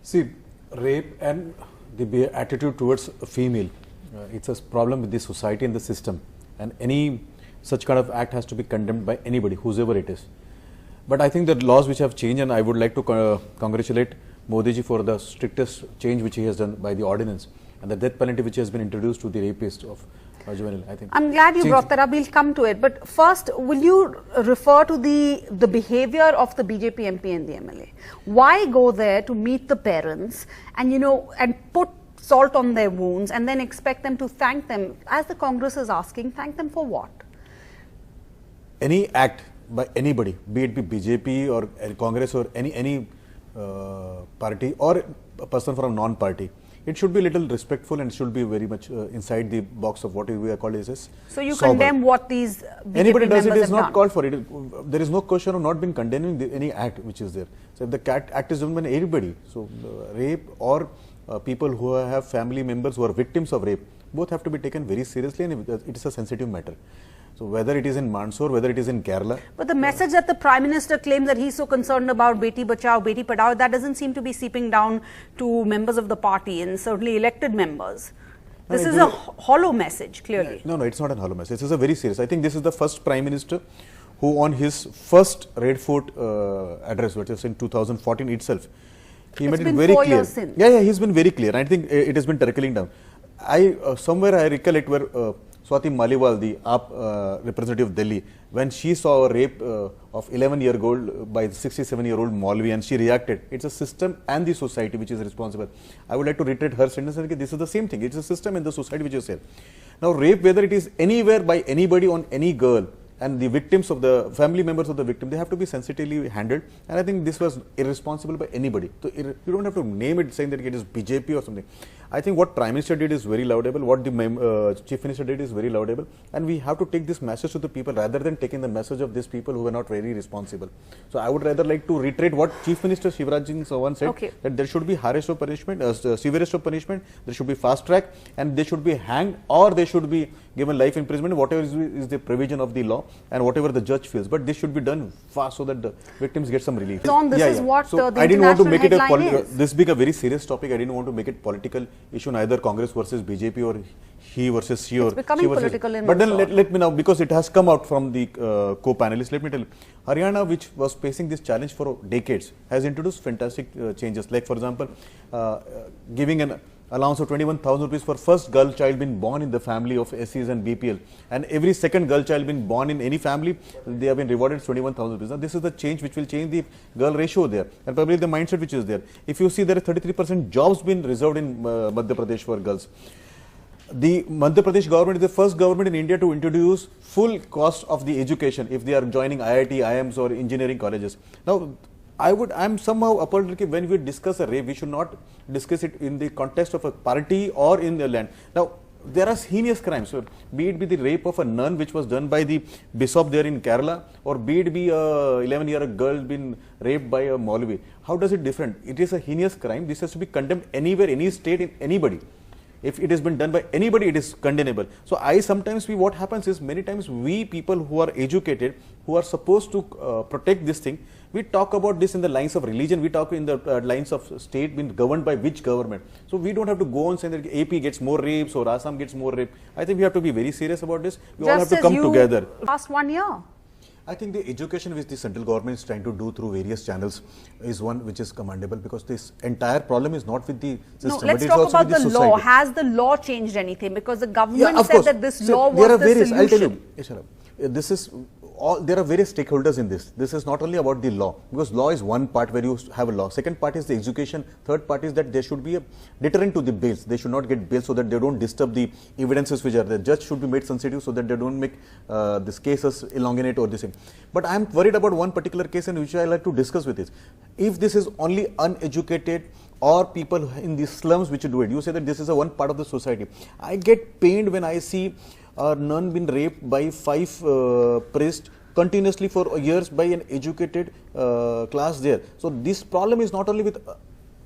See, rape and the attitude towards a female, it's a problem with the society and the system, and any such kind of act has to be condemned by anybody, whosoever it is. But I think the laws which have changed, and I would like to congratulate Modi ji for the strictest change which he has done by the ordinance, and the death penalty which has been introduced to the rapist of juvenile. I think I'm glad you brought that up. We'll come to it. But first, will you refer to the behavior of the BJP MP and the MLA? Why go there to meet the parents and, and put salt on their wounds and then expect them to thank them? As the Congress is asking, thank them for what? Any act by anybody, be it BJP or Congress or any party or a person from non-party, it should be a little respectful and should be very much inside the box of what we are called as so you sober. Condemn what these BJP anybody does it is not done. Called for it. There is no question of not being condemning any act which is there. So if the act is done by anybody, so rape or people who have family members who are victims of rape, both have to be taken very seriously, and it is a sensitive matter. So whether it is in Mandsaur, whether it is in Kerala. But the message that the Prime Minister claims that he's so concerned about Beti Bachao, Beti Padhao, that doesn't seem to be seeping down to members of the party and certainly elected members. This is a hollow message, clearly. No, it's not a hollow message. This is a very serious. I think this is the first Prime Minister who on his first Red Fort address, which was in 2014 itself, he made it very clear. Since. Yeah, he's been very clear. I think it has been trickling down. Somewhere I recollect where Swati Maliwal, the AAP representative of Delhi, when she saw a rape of 11-year-old by 67-year-old Maulvi, and she reacted. It's a system and the society which is responsible. I would like to reiterate her sentence and say this is the same thing. It's a system and the society which is here. Now, rape, whether it is anywhere by anybody on any girl, and the victims of the family members of the victim, they have to be sensitively handled. And I think this was irresponsible by anybody. So you don't have to name it saying that it is BJP or something. I think what Prime Minister did is very laudable. What the Chief Minister did is very laudable. And we have to take this message to the people rather than taking the message of these people who are not very responsible. So I would rather like to reiterate what Chief Minister Shivraj Singh Chauhan said, that there should be hardest of punishment, severest of punishment, there should be fast track, and they should be hanged or they should be given life imprisonment, whatever is the provision of the law and whatever the judge feels. But this should be done fast so that the victims get some relief. What so the I didn't want to make it this big a very serious topic. I didn't want to make it political issue, neither Congress versus BJP or he versus she or it's becoming she versus political in but then let me now, because it has come out from the co-panelists, let me tell you, Haryana, which was facing this challenge for decades, has introduced fantastic changes. Like for example, giving an allowance of 21,000 rupees for first girl child being born in the family of SCs and BPL, and every second girl child being born in any family, they have been rewarded 21,000 rupees. Now this is the change which will change the girl ratio there, and probably the mindset which is there. If you see, there are 33% jobs been reserved in Madhya Pradesh for girls. The Madhya Pradesh government is the first government in India to introduce full cost of the education if they are joining IIT, IIMs or engineering colleges. Now, I'm somehow appalled that when we discuss a rape, we should not discuss it in the context of a party or in the land. Now, there are heinous crimes, so be it be the rape of a nun which was done by the bishop there in Kerala, or be it be a 11-year-old girl being raped by a Maulvi. How does it different? It is a heinous crime. This has to be condemned anywhere, any state, in anybody. If it has been done by anybody, it is condemnable. So what happens is, many times we people who are educated, who are supposed to protect this thing, we talk about this in the lines of religion, we talk in the lines of state being governed by which government. So we don't have to go on saying that AP gets more rapes or Assam gets more rape. I think we have to be very serious about this. We all have to come together. Last 1 year. I think the education which the central government is trying to do through various channels is one which is commendable, because this entire problem is not with the system. No, let's talk about the law. Has the law changed anything? Because the government said that this law was the solution. I'll tell you, this is there are various stakeholders in this. This is not only about the law, because law is one part where you have a law. Second part is the execution. Third part is that there should be a deterrent to the bails. They should not get bail so that they don't disturb the evidences which are there. The judge should be made sensitive so that they don't make these cases elongate or this thing. But I am worried about one particular case in which I like to discuss with this. If this is only uneducated or people in the slums which do it, you say that this is a one part of the society. I get pained when I see a nun been raped by 5 priests continuously for years by an educated class there. So this problem is not only with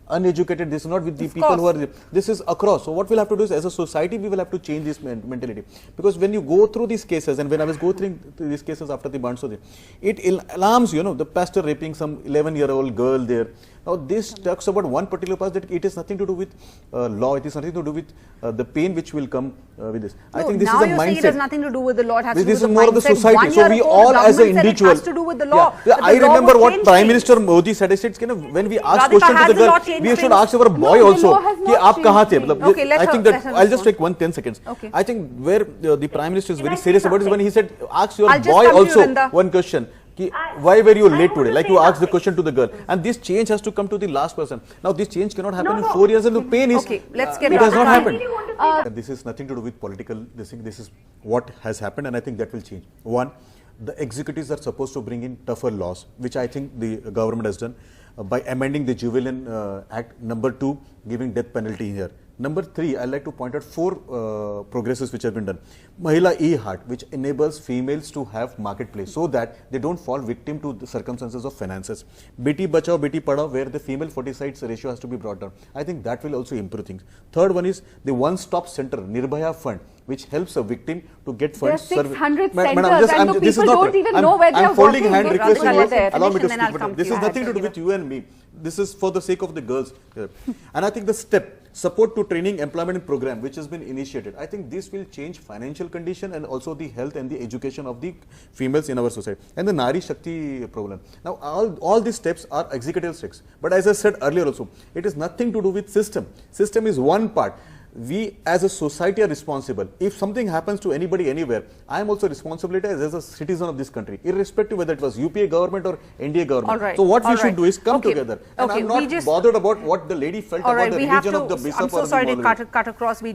uneducated, this is not with the people who are, this is across. So what we'll have to do is, as a society, we will have to change this mentality. Because when you go through these cases, and when I was going through these cases after the Mandsaur, it alarms, the pastor raping some 11-year-old girl there, Now this talks about one particular part that it has nothing to do with law, it has nothing to do with the pain which will come with this. I think this is a mindset. Now you're saying it has nothing to do with the law, it has to do This with is the more of the mindset. society. 1 So year we ago, all the as an government said individual. It has to do with the law. Yeah. But I the law remember was what changed. Prime Minister Modi said. He said, when we ask Radhika, question has to the the law girl, changed we should things? ask our boy No, the also. law has कि not आप कहाँ थे? changed मतलब, Okay, let I her- think let that her I'll just respond. take 10 seconds. Okay. I think where the Prime Minister is Can very I say serious about is when something? he said, ask your I'll just boy come to you, also Nanda. one question. Ki, why were you late want today? to Like say you asked the something. question to the girl, and this change has to come to the last person. Now this change cannot happen No, in no. 4 years, and the pain is. Okay, let's get It has not Radhika. happened. I really want to say that. This is nothing to do with political. This is what has happened, and I think that will change. One, the executives are supposed to bring in tougher laws, which I think the government has done by amending the Juvenile Act. Number 2, giving death penalty here. Number 3, I'd like to point out 4 progresses which have been done. Mahila E-Heart, which enables females to have marketplace so that they don't fall victim to the circumstances of finances. Beti Bachao, Beti Padhao, where the female fertilization ratio has to be brought down. I think that will also improve things. Third one is the one-stop center, Nirbhaya Fund, which helps a victim to get funds. There are 600 Madam, centers and the this is people not- don't even know where they I'm are folding working. hand Those requesting people you. are there. Allow me to Finish and then speak. I'll Madam. come This to is you. nothing to do with you and me. This is for the sake of the girls. And I think the step, support to training employment program, which has been initiated, I think this will change financial condition and also the health and the education of the females in our society. And the Nari Shakti problem. Now all these steps are executive steps. But as I said earlier also, it is nothing to do with system. System is one part. We as a society are responsible. If something happens to anybody anywhere, I am also responsible as a citizen of this country, irrespective whether it was UPA government or NDA government. All right. So what we All should right. do is come Okay. together. And Okay, I'm we not just- bothered about what the lady felt All about right, the we have religion to. of the bishop I'm or so the sorry to Maulvi. cut across. We